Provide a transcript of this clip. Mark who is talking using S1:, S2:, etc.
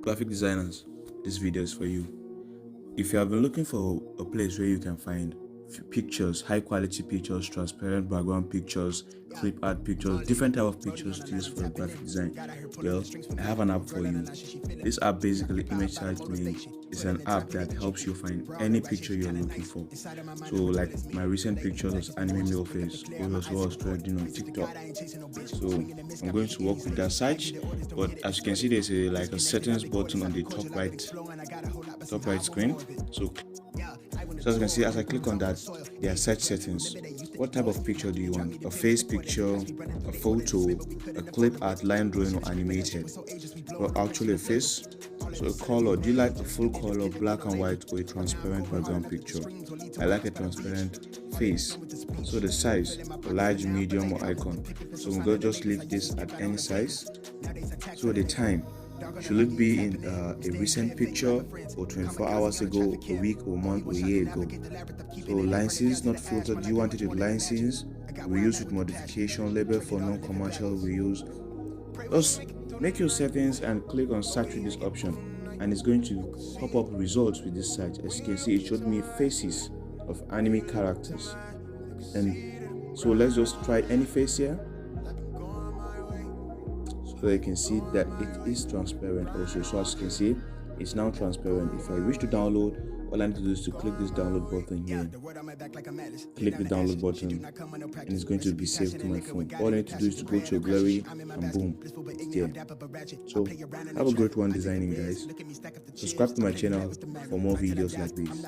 S1: Graphic designers, this video is for you. If you have been looking for a place where you can find pictures, high quality pictures, transparent background pictures, clip art pictures, different type of pictures to use for your graphic design, well, I have an app for you. This app basically Image Search Me is an app that helps you find any picture you're looking for. So like my recent pictures was anime male face, which was trending on TikTok. So I'm going to work with that search, but as you can see, there's a settings button on the top right screen. So as you can see, as I click on that, there are search settings. What type of picture do you want? A face picture, a photo, a clip art, line drawing, or animated? Well, actually a face. So a color, do you like a full color, black and white, or a transparent background picture? I like a transparent face. So the size, large, medium, or icon. So I'm going to just leave this at any size. So the time, should it be in a recent picture, or 24 hours ago, a week, or month, or a year ago? So license, not filtered. Do you want it with license? Reuse with modification, label for non-commercial reuse. Just make your settings and click on search with this option, and it's going to pop up results with this search. As you can see, it showed me faces of anime characters. And so let's just try any face here. So you can see that it is transparent also. So as you can see, it's now transparent. If I wish to download, all I need to do is to click this download button here. Click the download button and it's going to be saved to my phone. All I need to do is to go to your gallery and boom, it's there. So have a great one designing, guys. Subscribe to my channel for more videos like this.